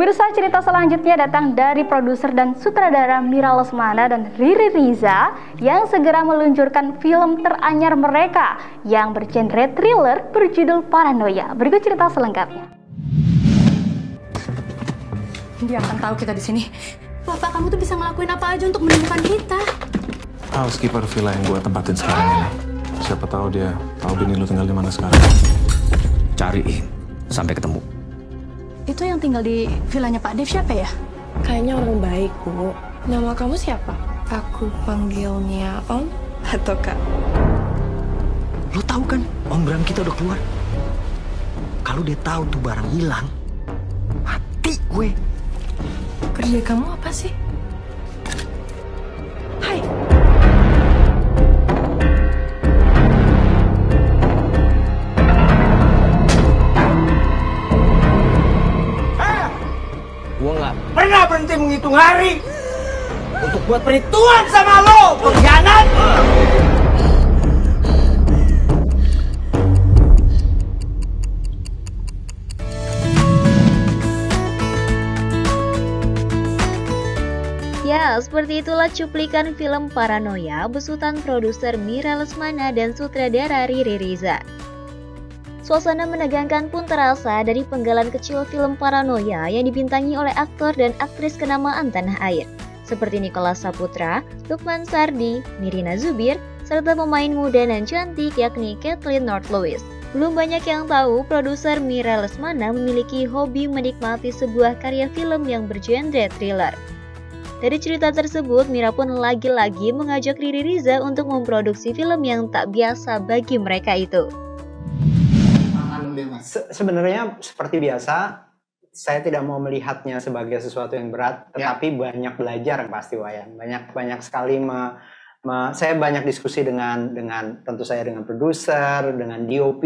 Pemirsa, cerita selanjutnya datang dari produser dan sutradara Mira Lesmana dan Riri Riza yang segera meluncurkan film teranyar mereka yang bergenre thriller berjudul Paranoia. Berikut cerita selengkapnya. Dia akan tahu kita di sini. Bapak kamu tuh bisa ngelakuin apa aja untuk menemukan kita. Housekeeper villa yang gue tempatin sekarang ini. Siapa tahu dia tahu bini lu tinggal di mana sekarang. Cariin sampai ketemu. Itu yang tinggal di villanya Pak Dev siapa ya? Kayaknya orang baik, Bu. Nama kamu siapa? Aku panggilnya Om atau Kak. Lo tahu kan, Om Bram kita udah keluar. Kalau dia tahu tuh barang hilang, mati gue. Kerja kamu apa sih? Hai. Gue nggak pernah berhenti menghitung hari untuk buat perhitungan sama lo, pengkhianat. Ya, seperti itulah cuplikan film Paranoia besutan produser Mira Lesmana dan sutradara Riri Riza. Suasana menegangkan pun terasa dari penggalan kecil film Paranoia yang dibintangi oleh aktor dan aktris kenamaan tanah air, seperti Nicholas Saputra, Lukman Sardi, Nirina Zubir, serta pemain muda dan cantik yakni Kathleen North Lewis. Belum banyak yang tahu, produser Mira Lesmana memiliki hobi menikmati sebuah karya film yang bergenre thriller. Dari cerita tersebut, Mira pun lagi-lagi mengajak Riri Riza untuk memproduksi film yang tak biasa bagi mereka itu. Sebenarnya seperti biasa, saya tidak mau melihatnya sebagai sesuatu yang berat, tetapi banyak belajar pasti Wayan. Banyak sekali saya banyak diskusi dengan tentu saya dengan produser, dengan DOP.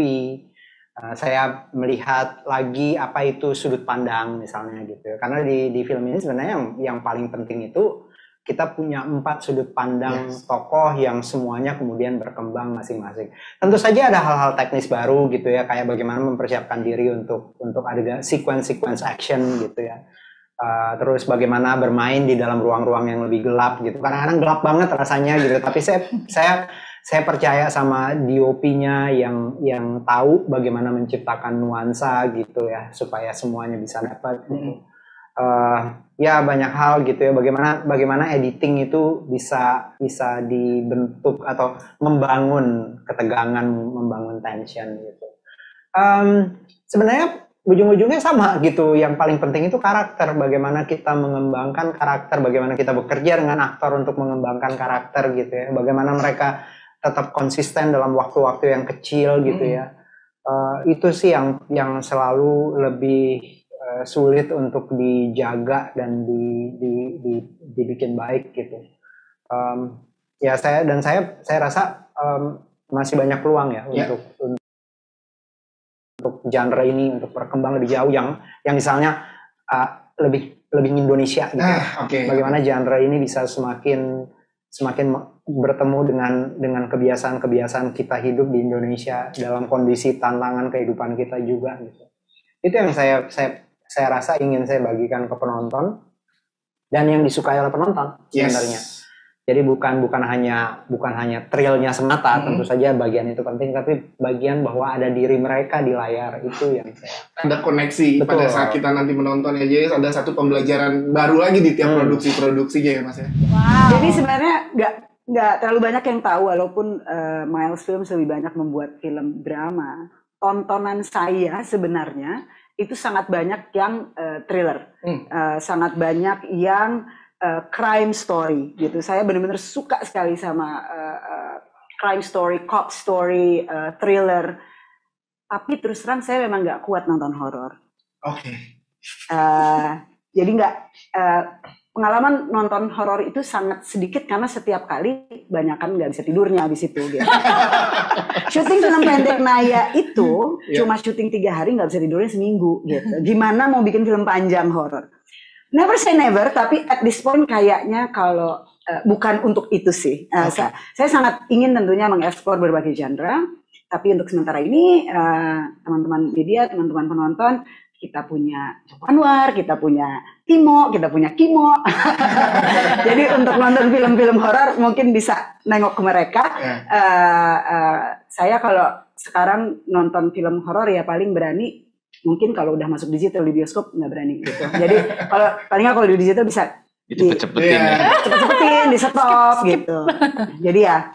Saya melihat lagi apa itu sudut pandang misalnya gitu. Karena di film ini sebenarnya yang paling penting itu kita punya 4 sudut pandang tokoh yang semuanya kemudian berkembang masing-masing. Tentu saja ada hal-hal teknis baru gitu ya, kayak bagaimana mempersiapkan diri untuk ada sequence action gitu ya. Terus bagaimana bermain di dalam ruang-ruang yang lebih gelap gitu. Kadang-kadang gelap banget rasanya gitu, tapi saya percaya sama DOP-nya yang tahu bagaimana menciptakan nuansa gitu ya, supaya semuanya bisa dapat gitu. Ya banyak hal gitu ya, bagaimana editing itu bisa dibentuk atau membangun ketegangan, membangun tension gitu. Sebenarnya ujung-ujungnya sama gitu, yang paling penting itu karakter, bagaimana kita mengembangkan karakter, bagaimana kita bekerja dengan aktor untuk mengembangkan karakter gitu ya, bagaimana mereka tetap konsisten dalam waktu-waktu yang kecil gitu ya. Itu sih yang selalu lebih sulit untuk dijaga dan dibikin baik gitu. Ya saya rasa masih banyak peluang ya untuk genre ini untuk berkembang lebih jauh, yang misalnya lebih Indonesia gitu. Bagaimana genre ini bisa semakin bertemu dengan kebiasaan kita hidup di Indonesia dalam kondisi tantangan kehidupan kita juga gitu. Itu yang saya rasa ingin saya bagikan ke penonton dan yang disukai oleh penonton sebenarnya. Jadi bukan hanya thrillnya semata, tentu saja bagian itu penting, tapi bagian bahwa ada diri mereka di layar, itu yang ada koneksi. Betul. Pada saat kita nanti menonton ya, jadi ada satu pembelajaran baru lagi di tiap produksinya ya Mas ya. Wow. Jadi sebenarnya nggak terlalu banyak yang tahu, walaupun Miles Films lebih banyak membuat film drama. Tontonan saya sebenarnya itu sangat banyak yang thriller, sangat banyak yang crime story gitu. Saya benar-benar suka sekali sama crime story, cop story, thriller. Tapi terus terang saya memang nggak kuat nonton horor. Jadi pengalaman nonton horor itu sangat sedikit karena setiap kali banyakan nggak bisa tidurnya habis itu. Gitu. Syuting film pendek Naya itu cuma syuting 3 hari, nggak bisa tidurnya seminggu. Gitu. Gimana mau bikin film panjang horor? Never say never, tapi at this point kayaknya kalau bukan untuk itu sih. Saya sangat ingin tentunya mengeksplor berbagai genre, tapi untuk sementara ini teman-teman media, teman-teman penonton, kita punya Joko Anwar, kita punya Timo, kita punya Kimo. Jadi untuk nonton film-film horor mungkin bisa nengok ke mereka. Saya kalau sekarang nonton film horor ya paling berani, mungkin kalau udah masuk digital di bioskop nggak berani gitu. Jadi kalau di digital bisa cepet-cepetin, di stop gitu. Jadi ya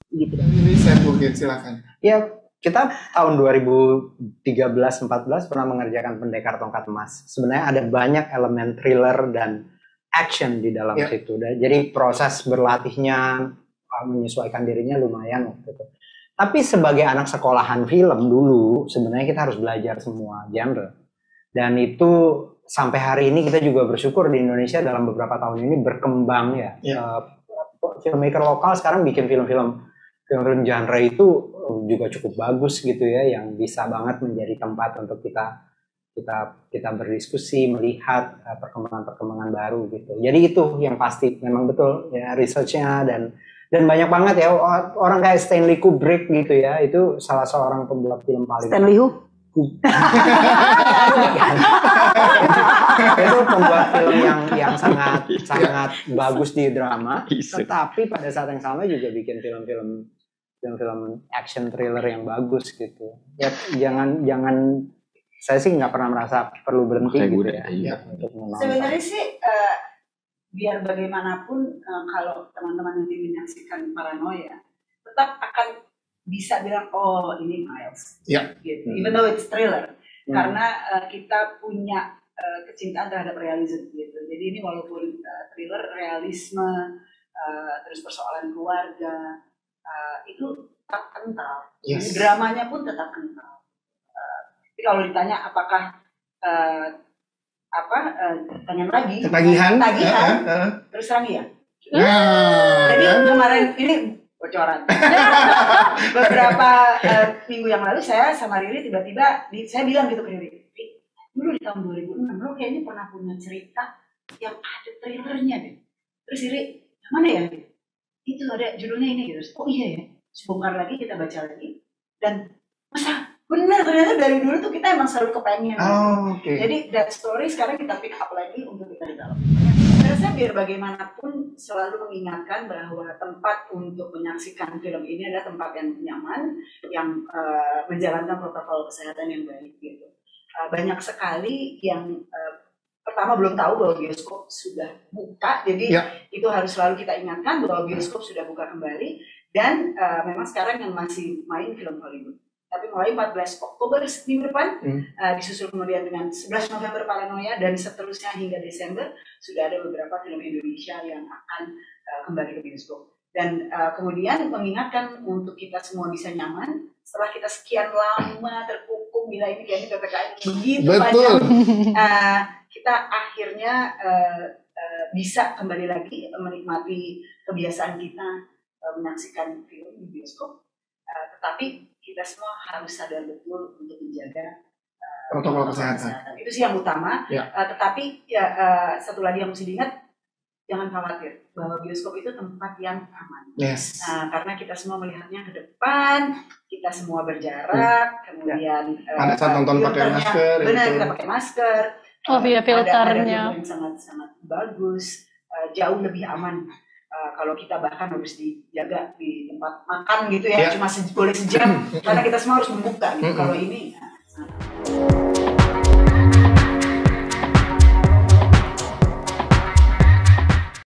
gitu. Ini saya mungkin silakan. Ya, kita tahun 2013-14 pernah mengerjakan Pendekar Tongkat Emas. Sebenarnya ada banyak elemen thriller dan action di dalam situ. Jadi proses berlatihnya, menyesuaikan dirinya lumayan waktu itu. Tapi sebagai anak sekolahan film dulu, sebenarnya kita harus belajar semua genre. Dan itu sampai hari ini kita juga bersyukur di Indonesia dalam beberapa tahun ini berkembang ya. Filmmaker lokal sekarang bikin film-film genre itu juga cukup bagus gitu ya, yang bisa banget menjadi tempat untuk kita berdiskusi, melihat perkembangan-perkembangan baru gitu. Jadi itu yang pasti memang betul ya, researchnya dan banyak banget ya orang kayak Stanley Kubrick gitu ya, itu salah seorang pembuat film paling Stanley Who? Itu pembuat film yang sangat bagus di drama, tetapi pada saat yang sama juga bikin film-film action thriller yang bagus gitu. Ya jangan saya sih nggak pernah merasa perlu berhenti gitu ya. Sebenarnya sih biar bagaimanapun kalau teman-teman nanti menyaksikan Paranoia tetap akan bisa bilang oh ini Miles. Gitu. Even though it's thriller. Karena kita punya kecintaan terhadap realisme gitu. Jadi ini walaupun thriller, realisme, terus persoalan keluarga, itu tetap kental. Dramanya pun tetap kental. Tapi kalau ditanya apakah pertanyaan lagi, tagihan, terus terang ya. Jadi kemarin ini bocoran. Beberapa minggu yang lalu saya sama Riri tiba-tiba saya bilang gitu ke Riri, dulu di tahun 2006 lo kayaknya pernah punya cerita yang ada trailernya deh. Terus Riri, yang mana ya? Itu ada judulnya ini gitu. Oh iya ya, sebongkar lagi kita baca lagi dan masa benar ternyata dari dulu tuh kita emang selalu kepengen. Jadi that story sekarang kita pick up lagi untuk kita di dalam. Saya biar bagaimanapun selalu mengingatkan bahwa tempat untuk menyaksikan film ini adalah tempat yang nyaman, yang menjalankan protokol kesehatan yang baik gitu. Banyak sekali yang pertama belum tahu bahwa bioskop sudah buka, jadi itu harus selalu kita ingatkan bahwa bioskop sudah buka kembali dan memang sekarang yang masih main film Hollywood. Tapi mulai 14 Oktober minggu depan, disusul kemudian dengan 11 November Paranoia dan seterusnya hingga Desember sudah ada beberapa film Indonesia yang akan kembali ke bioskop. Dan kemudian mengingatkan untuk kita semua bisa nyaman setelah kita sekian lama terkungkung, gila ini kayaknya PPKM begitu panjang. Kita akhirnya bisa kembali lagi menikmati kebiasaan kita menyaksikan film di bioskop, tetapi kita semua harus sadar betul untuk menjaga protokol kesehatan. Itu sih yang utama. Tetapi satu lagi yang mesti diingat, jangan khawatir bahwa bioskop itu tempat yang aman. Karena kita semua melihatnya ke depan, kita semua berjarak, kemudian pada saat nonton pakai masker. Benar, kita pakai masker. Filternya ada yang sangat bagus, jauh lebih aman. Kalau kita bahkan harus dijaga di tempat makan gitu ya, cuma boleh sejam karena kita semua harus membuka gitu. Kalau ini